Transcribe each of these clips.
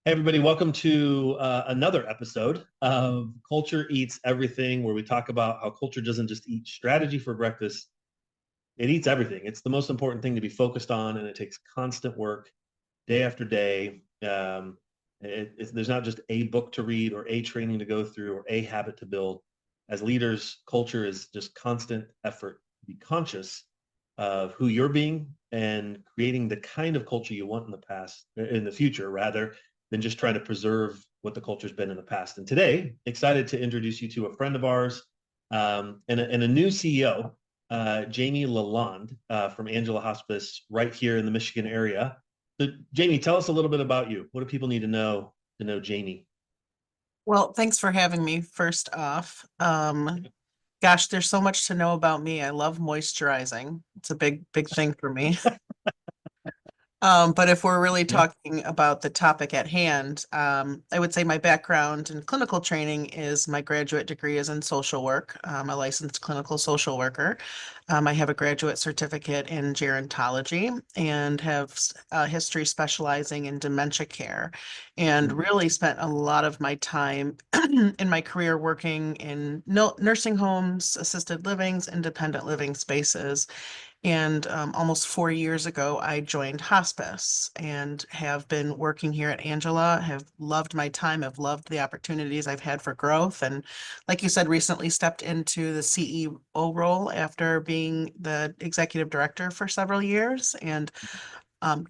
Hey, everybody, welcome to another episode of Culture Eats Everything, where we talk about how culture doesn't just eat strategy for breakfast, it eats everything. It's the most important thing to be focused on, and it takes constant work day after day. There's not just a book to read or a training to go through or a habit to build. As leaders, culture is just constant effort to be conscious of who you're being and creating the kind of culture you want in the future, rather than just trying to preserve what the culture's been in the past. And today, excited to introduce you to a friend of ours and a new CEO, Jamie LaLonde from Angela Hospice right here in the Michigan area. So, Jamie, tell us a little bit about you. What do people need to know Jamie? Well, thanks for having me first off. Gosh, there's so much to know about me. I love moisturizing. It's a big thing for me. But if we're really Yeah. talking about the topic at hand, I would say my background in clinical training is my graduate degree is in social work. I'm a licensed clinical social worker. I have a graduate certificate in gerontology and have a history specializing in dementia care, and Mm. really spent a lot of my time in my career working in nursing homes, assisted livings, independent living spaces. And almost 4 years ago, I joined hospice and have been working here at Angela. Have loved my time, have loved the opportunities I've had for growth. And like you said, recently stepped into the CEO role after being the executive director for several years and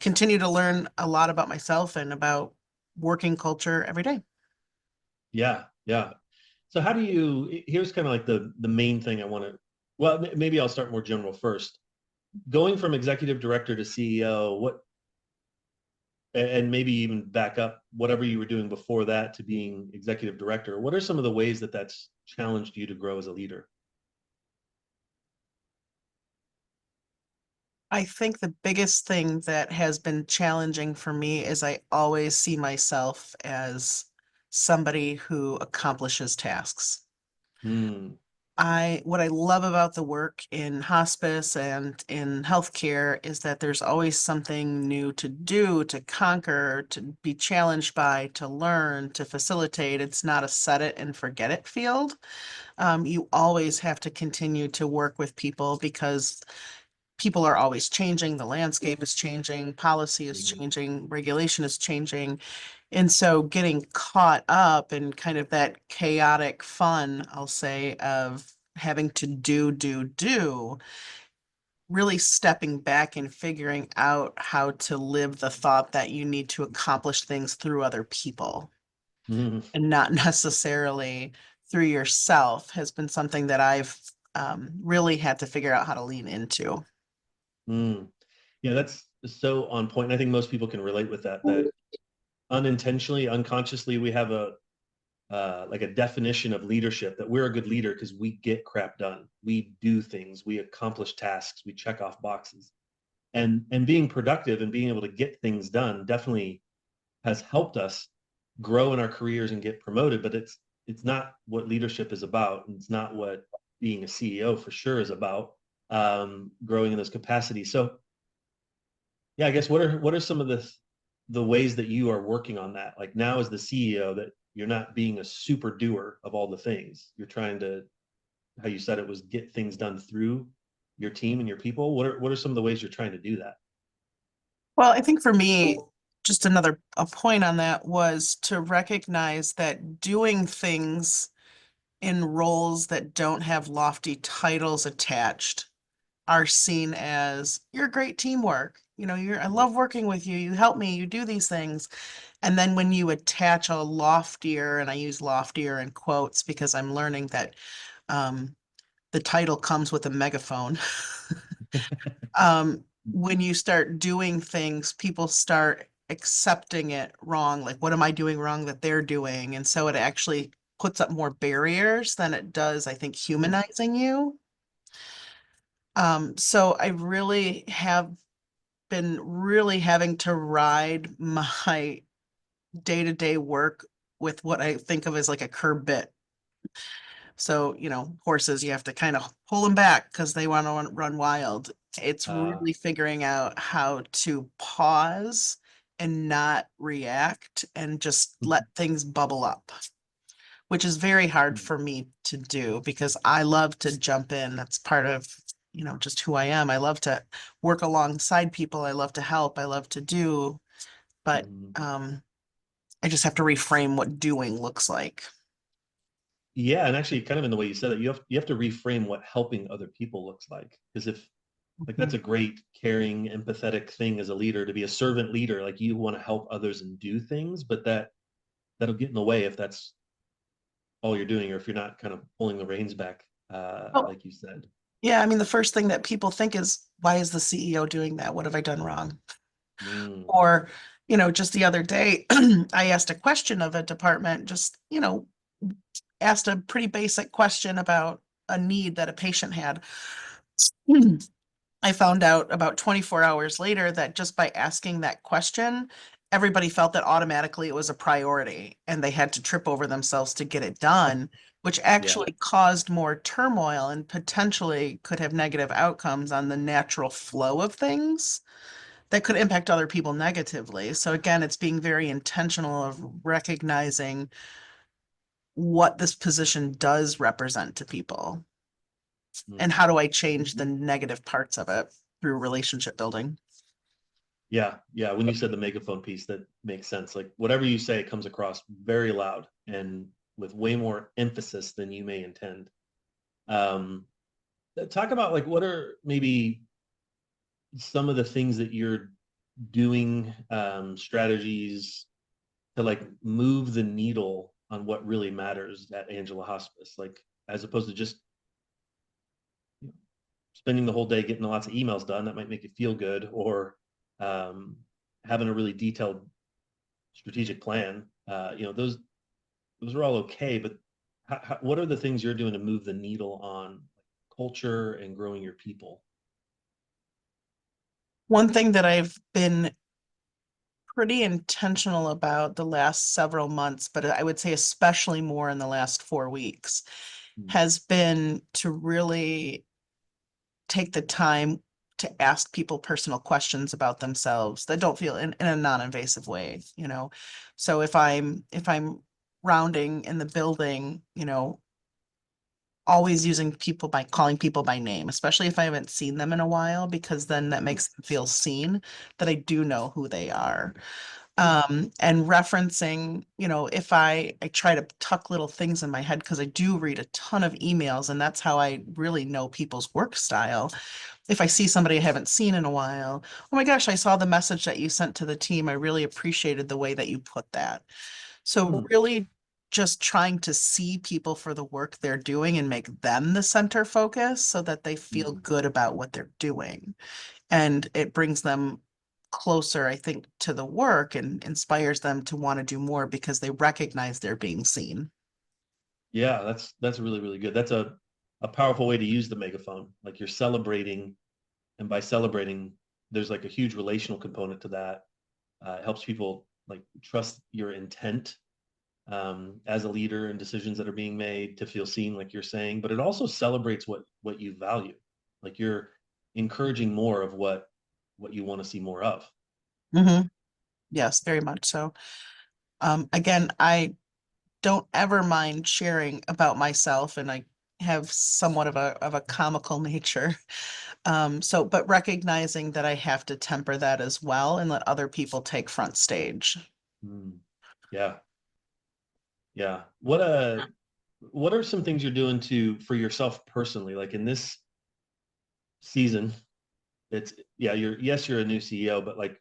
continue to learn a lot about myself and about working culture every day. Yeah, yeah. So how do you, here's kind of like the main thing I want to, well, maybe I'll start more general first. Going from executive director to CEO, and maybe even back up whatever you were doing before that to being executive director, what are some of the ways that that's challenged you to grow as a leader? I think the biggest thing that has been challenging for me is I always see myself as somebody who accomplishes tasks. Hmm. What I love about the work in hospice and in healthcare is that there's always something new to do, to conquer, to be challenged by, to learn, to facilitate. It's not a set it and forget it field. You always have to continue to work with people because people are always changing, the landscape is changing, policy is changing, regulation is changing. And so getting caught up in kind of that chaotic fun, I'll say, of having to do, really stepping back and figuring out how to live the thought that you need to accomplish things through other people Hmm. and not necessarily through yourself has been something that I've really had to figure out how to lean into. Mm. Yeah, that's so on point. And I think most people can relate with that, that unintentionally, unconsciously, we have a like a definition of leadership that we're a good leader because we get crap done. We do things, we accomplish tasks, we check off boxes. And being productive and being able to get things done definitely has helped us grow in our careers and get promoted, but it's not what leadership is about. And it's not what being a CEO for sure is about, growing in those capacities. So yeah, I guess what are some of the ways that you are working on that? Like now as the CEO, that you're not being a super doer of all the things. You're trying to, how you said it was, get things done through your team and your people. What are some of the ways you're trying to do that? Well, I think for me, just another a point on that was to recognize that doing things in roles that don't have lofty titles attached are seen as you're great teamwork. I love working with you. You help me, you do these things. And then when you attach a loftier, and I use loftier in quotes because I'm learning that um, the title comes with a megaphone. When you start doing things, people start accepting it wrong. Like, what am I doing wrong that they're doing? And so it actually puts up more barriers than it does, I think, Hmm. humanizing you. So I really have been really having to ride my day-to-day work with what I think of as like a curb bit. So, horses, you have to kind of pull them back because they want to run wild. It's Uh, really figuring out how to pause and not react and just let things bubble up, which is very hard for me to do because I love to jump in. That's part of, just who I am. I love to work alongside people. I love to help. I love to do, but Mhm. I just have to reframe what doing looks like. Yeah, and actually, kind of in the way you said it, you have to reframe what helping other people looks like. Because if like that's a great, caring, empathetic thing as a leader to be a servant leader, like you want to help others and do things, but that'll get in the way if that's all you're doing, or if you're not kind of pulling the reins back, Oh, like you said. yeah. I mean, the first thing that people think is, why is the CEO doing that? What have I done wrong? Mm, Or, just the other day, I asked a question of a department, just, asked a pretty basic question about a need that a patient had. I found out about 24 hours later that just by asking that question, everybody felt that automatically it was a priority and they had to trip over themselves to get it done, which yeah. actually caused more turmoil and potentially could have negative outcomes on the natural flow of things that could impact other people negatively. So again, it's being very intentional of recognizing what this position does represent to people and Mm. how do I change the negative parts of it through relationship building. Yeah, yeah. When you said the megaphone piece, that makes sense. Like whatever you say comes across very loud and with way more emphasis than you may intend. Um, talk about like what are maybe some of the things that you're doing, strategies to like move the needle on what really matters at Angela Hospice, like as opposed to just you know, spending the whole day getting lots of emails done that might make you feel good, or um, having a really detailed strategic plan. Those are all okay, but what are the things you're doing to move the needle on culture and growing your people? One thing that I've been pretty intentional about the last several months, but I would say especially more in the last 4 weeks, Mm, has been to really take the time to ask people personal questions about themselves that don't feel in a non-invasive way. So if I'm rounding in the building, always using people by calling people by name, especially if I haven't seen them in a while, because then that mm, makes them feel seen, that I do know who they are. mm, And referencing, if I try to tuck little things in my head because I do read a ton of emails, and that's how I really know people's work style. If I see somebody I haven't seen in a while, oh my gosh, I saw the message that you sent to the team. I really appreciated the way that you put that. So mm, really just trying to see people for the work they're doing and make them the center focus so that they feel mm. good about what they're doing. And it brings them closer, I think, to the work and inspires them to want to do more because they recognize they're being seen. Yeah, that's really, really good. That's a powerful way to use the megaphone. Like you're celebrating, and by celebrating, there's like a huge relational component to that. It helps people like trust your intent as a leader and decisions that are being made to feel seen, like you're saying. But it also celebrates what you value. Like you're encouraging more of what you want to see more of. Hmm. Yes, very much so. Again, I don't ever mind sharing about myself, and I have somewhat of a comical nature. But recognizing that I have to temper that as well and let other people take front stage. Mm. Yeah, yeah. What are some things you're doing to for yourself personally, like in this season? It's yeah, you're a new CEO, but like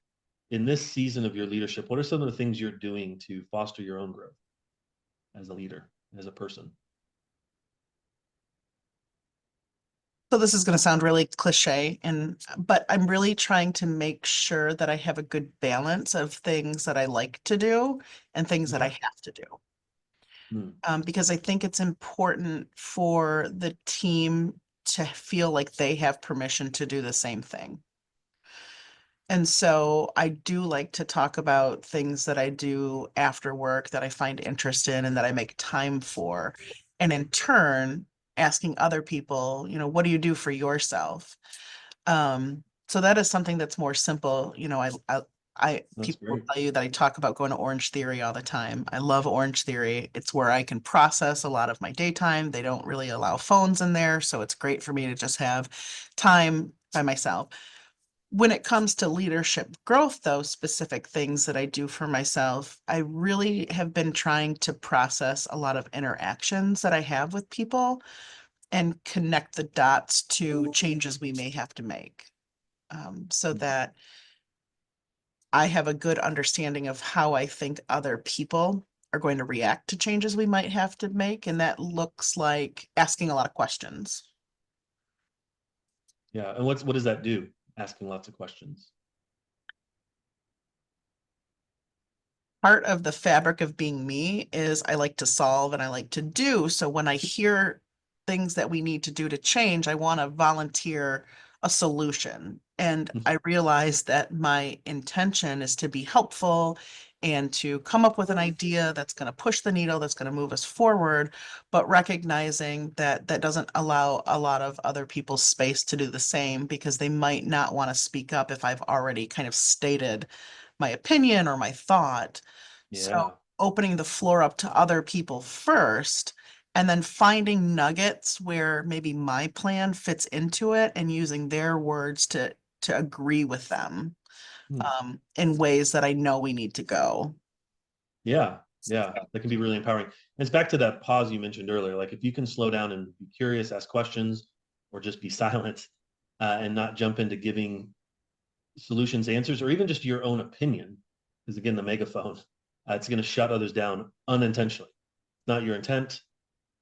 in this season of your leadership, what are some of the things you're doing to foster your own growth as a leader, as a person? So this is going to sound really cliche, but I'm really trying to make sure that I have a good balance of things that I like to do and things that I Okay. have to do. Mm, Because I think it's important for the team to feel like they have permission to do the same thing. And so I do like to talk about things that I do after work that I find interest in and that I make time for. And in turn, asking other people, what do you do for yourself? So that is something that's more simple. That's People will great. tell you that I talk about going to Orange Theory all the time. I love Orange Theory. It's where I can process a lot of my daytime. They don't really allow phones in there, so it's great for me to just have time by myself. When it comes to leadership growth, though, specific things that I do for myself, I really have been trying to process a lot of interactions that I have with people and connect the dots to changes we may have to make. So that I have a good understanding of how I think other people are going to react to changes we might have to make. And that looks like asking a lot of questions. Yeah. And what does that do? Asking lots of questions. Part of the fabric of being me is I like to solve and I like to do. So when I hear things that we need to do to change, I want to volunteer a solution. And I realize that my intention is to be helpful and to come up with an idea that's going to push the needle, that's going to move us forward, but recognizing that that doesn't allow a lot of other people's space to do the same because they might not want to speak up if I've already kind of stated my opinion or my thought. So Yeah. opening the floor up to other people first and then finding nuggets where maybe my plan fits into it and using their words to agree with them Hmm. in ways that I know we need to go. Yeah. Yeah. That can be really empowering. And it's back to that pause you mentioned earlier. Like if you can slow down and be curious, ask questions, or just be silent and not jump into giving solutions, answers, or even just your own opinion, because again, the megaphone, it's going to shut others down unintentionally. It's not your intent.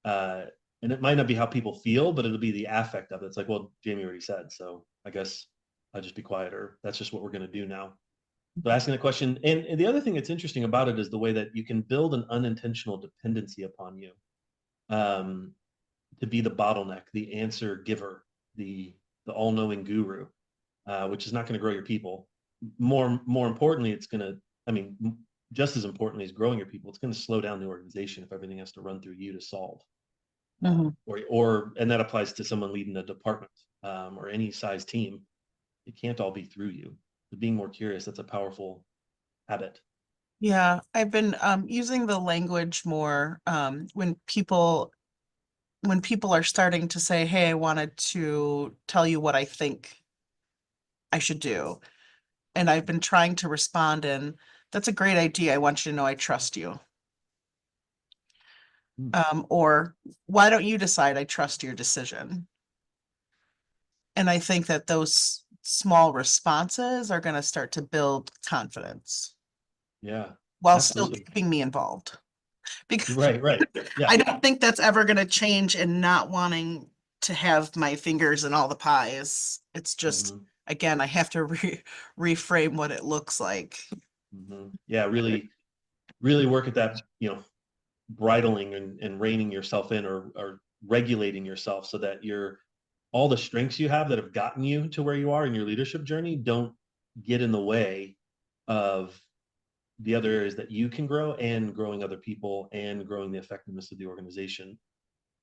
Uh, and it might not be how people feel, but it'll be the affect of it. It's like, well, Jamie already said, so I guess I'll just be quiet, or that's just what we're going to do now. So asking the question, and the other thing that's interesting about it is the way that you can build an unintentional dependency upon you, um, to be the bottleneck, the answer giver, the all-knowing guru, which is not going to grow your people. More importantly, it's going to, I mean, just as importantly as growing your people, it's going to slow down the organization if everything has to run through you to solve. Mhm. And that applies to someone leading a department, or any size team. It can't all be through you. So being more curious, that's a powerful habit. Yeah, I've been using the language more when people are starting to say, "Hey, I wanted to tell you what I think I should do." And I've been trying to respond in, "That's a great idea. I want you to know I trust you." Hmm. Or why don't you decide? I trust your decision. And I think that those small responses are going to start to build confidence Yeah, while still absolutely. keeping me involved. Because Right, right. I Yeah. don't think that's ever going to change in not wanting to have my fingers in all the pies. It's just, Hmm. again, I have to reframe what it looks like. Hmm. Yeah, really, really work at that, bridling and reining yourself in, or regulating yourself so that you're all the strengths you have that have gotten you to where you are in your leadership journey don't get in the way of the other areas that you can grow, and growing other people and growing the effectiveness of the organization.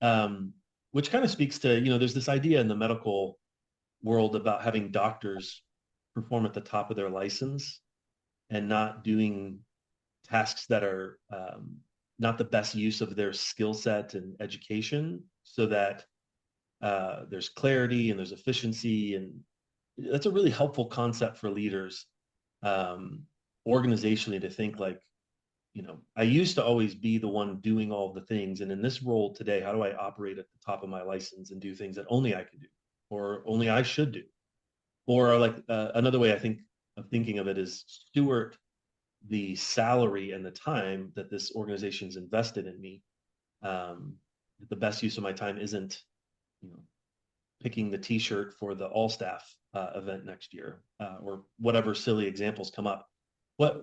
um, which kind of speaks to, there's this idea in the medical world about having doctors perform at the top of their license and not doing tasks that are, not the best use of their skill set and education, so that there's clarity and there's efficiency. And that's a really helpful concept for leaders, um, organizationally, to think like, I used to always be the one doing all the things. And in this role today, how do I operate at the top of my license and do things that only I can do, or only I should do? Or like, another way I think of thinking of it is steward the salary and the time that this organization's invested in me. Um, the best use of my time isn't, you know, picking the T-shirt for the all staff event next year, or whatever silly examples come up. What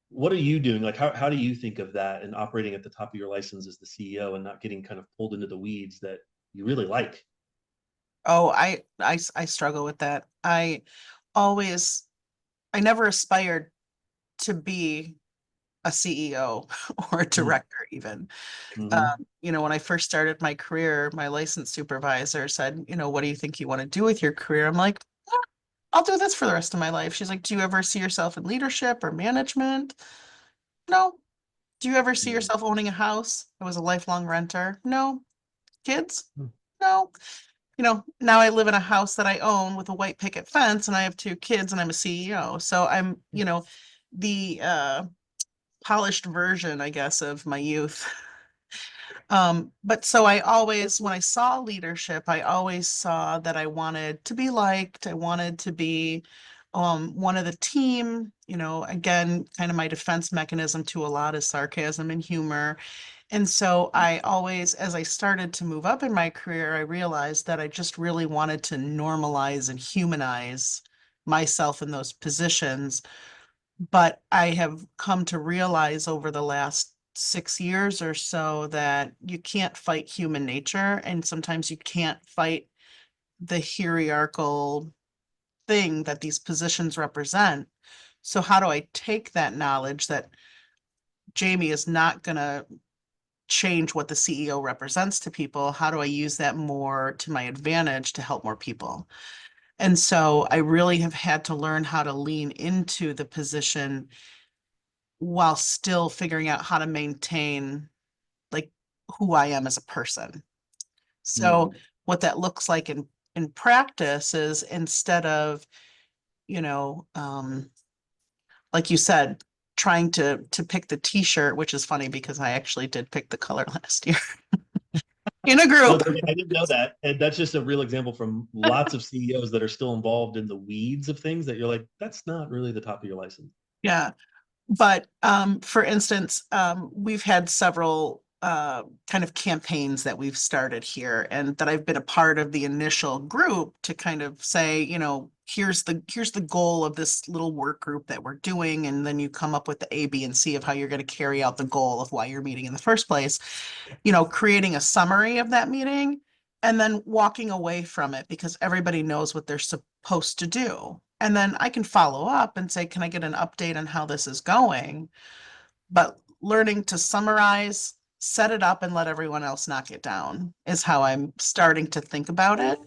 what are you doing? Like, how do you think of that and operating at the top of your license as the CEO and not getting kind of pulled into the weeds that you really like? Oh, I struggle with that. Always, I never aspired to be a CEO or a Mm, director even. mm-hmm, When I first started my career, my license supervisor said, "What do you think you want to do with your career?" I'm like, I'll do this for the rest of my life. She's like, do you ever see yourself in leadership or management? No. Do you ever see Mm. yourself owning a house? I was a lifelong renter. No. Kids? Mm. No. Now I live in a house that I own with a white picket fence and I have two kids and I'm a CEO. So I'm, the polished version, I guess, of my youth. But so I always, when I saw leadership, I always saw that I wanted to be liked. I wanted to be one of the team. Again, kind of my defense mechanism to a lot is sarcasm and humor. And so I always, as I started to move up in my career, I realized that I just really wanted to normalize and humanize myself in those positions. But I have come to realize over the last 6 years or so that you can't fight human nature, and sometimes you can't fight the hierarchical thing that these positions represent. So how do I take that knowledge that Jamie is not going to change what the CEO represents to people? How do I use that more to my advantage to help more people? And so I really have had to learn how to lean into the position while still figuring out how to maintain like who I am as a person. So Mm. what that looks like in practice is instead of, you know, like you said, trying to pick the t-shirt, which is funny because I actually did pick the color last year in a No, group. I didn't know that. And that's just a real example from lots of CEOs that are still involved in the weeds of things that you're like, that's not really the top of your license. Yeah. But for instance, we've had several kind of campaigns that we've started here and that I've been a part of the initial group to kind of say, here's the goal of this little work group that we're doing. And then you come up with the A, B, and C of how you're going to carry out the goal of why you're meeting in the first place, creating a summary of that meeting and then walking away from it because everybody knows what they're supposed to do. And then I can follow up and say, can I get an update on how this is going? But learning to summarize, set it up, and let everyone else knock it down is how I'm starting to think about it.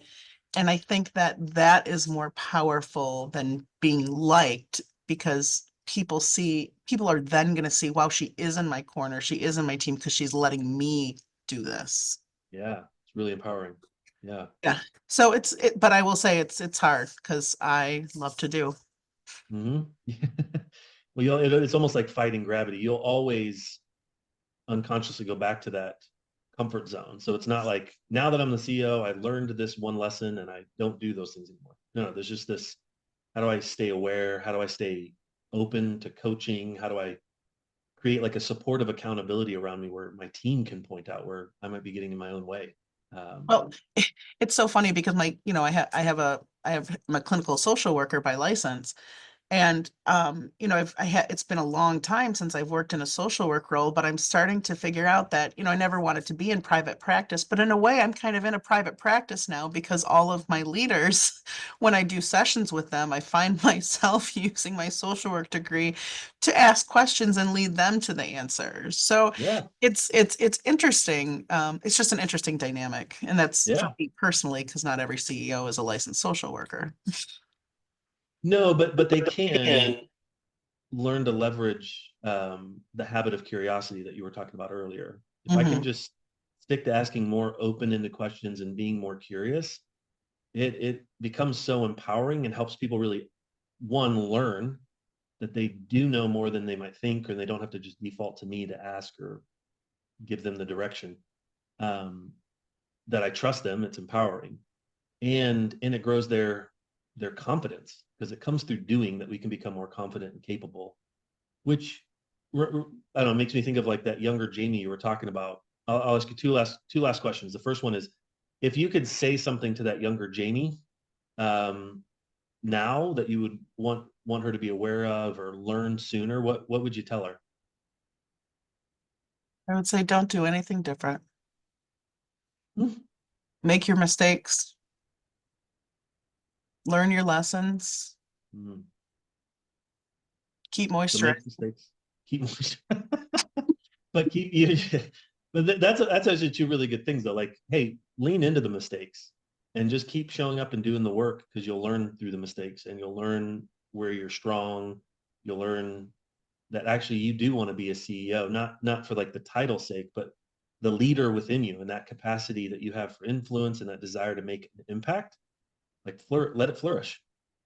And I think that that is more powerful than being liked because people are then going to see, wow, she is in my corner. She is in my team because she's letting me do this. Yeah, it's really empowering. Yeah. Yeah. So but I will say it's hard because I love to do. Hmm. Well, it's almost like fighting gravity. You'll always unconsciously go back to that comfort zone. So it's not like now that I'm the CEO, I learned this one lesson and I don't do those things anymore. No, there's just this, how do I stay aware? How do I stay open to coaching? How do I create like a supportive accountability around me where my team can point out where I might be getting in my own way? Um, Well, it's so funny because I'm a clinical social worker by license. And it's been a long time since I've worked in a social work role, but I'm starting to figure out that, I never wanted to be in private practice, but in a way I'm kind of in a private practice now because all of my leaders, when I do sessions with them, I find myself using my social work degree to ask questions and lead them to the answers. So yeah, it's interesting. It's just an interesting dynamic. And that's for yeah. me personally, because not every CEO is a licensed social worker. No, but they can learn to leverage the habit of curiosity that you were talking about earlier. If I can Mhm. just stick to asking more open-ended questions and being more curious, it becomes so empowering and helps people really, one, learn that they do know more than they might think, or they don't have to just default to me to ask or give them the direction. Um, that I trust them, it's empowering, and it grows their confidence because it comes through doing that we can become more confident and capable, which I don't know, makes me think of like that younger Jamie you were talking about. I'll ask you two last questions. The first one is, if you could say something to that younger Jamie um, now that you would want her to be aware of or learn sooner, what would you tell her? I would say don't do anything different. Hmm. Make your mistakes, learn your lessons, Hmm. keep So make moisturized. mistakes, keep, but keep you. But that's actually two really good things though. Like, hey, lean into the mistakes and just keep showing up and doing the work, because you'll learn through the mistakes, and you'll learn where you're strong. You'll learn that actually you do want to be a CEO, not for like the title's sake, but the leader within you, and that capacity that you have for influence and that desire to make an impact. Like let it flourish,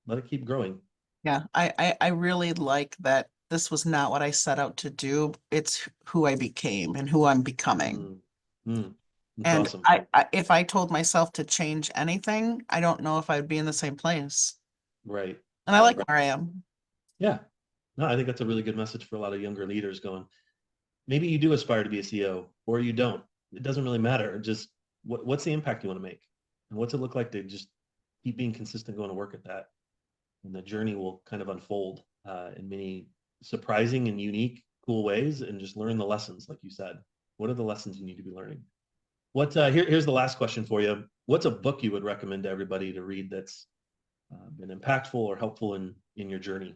let it keep growing. Yeah, I really like that this was not what I set out to do. It's who I became and who I'm becoming. Mm, mm, that's And awesome. if I told myself to change anything, I don't know if I'd be in the same place. Right. And I like where I am. Yeah. No, I think that's a really good message for a lot of younger leaders going, maybe you do aspire to be a CEO or you don't. It doesn't really matter. Just what's the impact you want to make? And what's it look like to just keep being consistent going to work at that? And the journey will kind of unfold in many surprising and unique, cool ways, and just learn the lessons, like you said. What are the lessons you need to be learning? Here's the last question for you. What's a book you would recommend to everybody to read that's been impactful or helpful in your journey?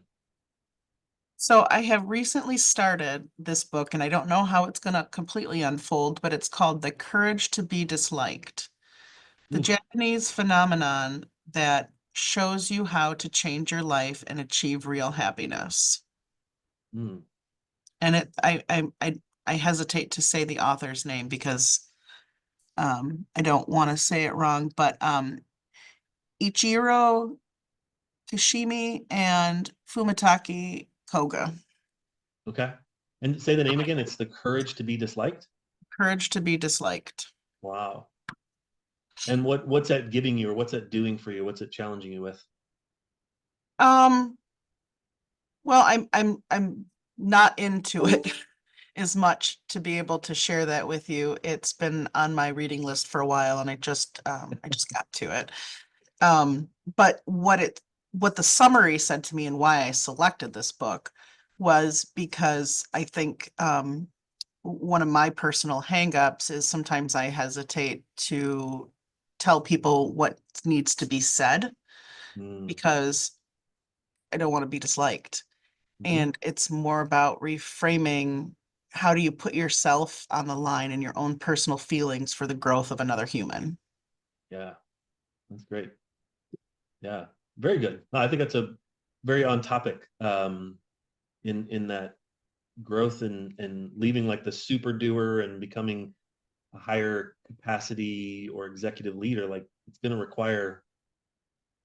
So I have recently started this book, and I don't know how it's going to completely unfold, but it's called The Courage to be Disliked, the Mm, Japanese phenomenon that shows you how to change your life and achieve real happiness. mm, And I hesitate to say the author's name because I don't want to say it wrong, but Ichiro Kishimi and Fumitaki Koga. okay. And say the name again. It's The Courage to be Disliked. Courage to be Disliked. Wow. And what's that giving you, or what's that doing for you? What's it challenging you with? Um, well, I'm not into it as much to be able to share that with you. It's been on my reading list for a while, and I just got to it. But what the summary said to me and why I selected this book was because I think one of my personal hangups is sometimes I hesitate to tell people what needs to be said Mm, because I don't want to be disliked. mhm. And it's more about reframing how do you put yourself on the line and your own personal feelings for the growth of another human. Yeah, that's great. Yeah, very good. No, I think that's a very on topic in that growth and leaving like the super doer and becoming a higher capacity or executive leader. Like it's going to require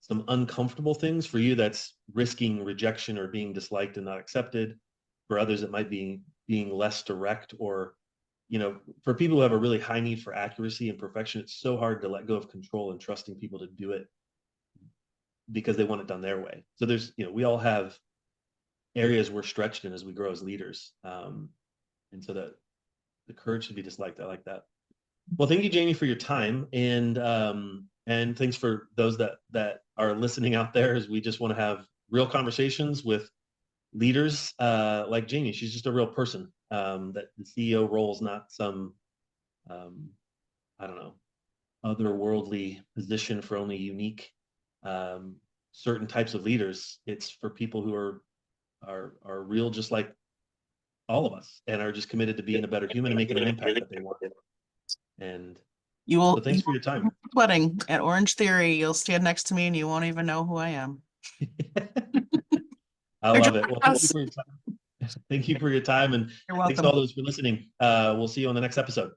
some uncomfortable things. For you, that's risking rejection or being disliked and not accepted. For others, it might be being less direct, or for people who have a really high need for accuracy and perfection, it's so hard to let go of control and trusting people to do it because they want it done their way. So we all have areas we're stretched in as we grow as leaders. And so that the courage to be disliked, I like that. Well, thank you, Jamie, for your time, and thanks for those that are listening out there. As we just want to have real conversations with leaders like Jamie. She's just a real person. That the CEO role is not some um, I don't know, otherworldly position for only unique um, certain types of leaders. It's for people who are real, just like all of us, and are just committed to being a better human and making an impact that they want. And so, You thanks for your time. wedding at Orange Theory, you'll stand next to me and you won't even know who I am. I They're love just it. Well, thank you us. for your time. Thank you for your time, and You're thanks to welcome. all those for listening. We'll see you on the next episode.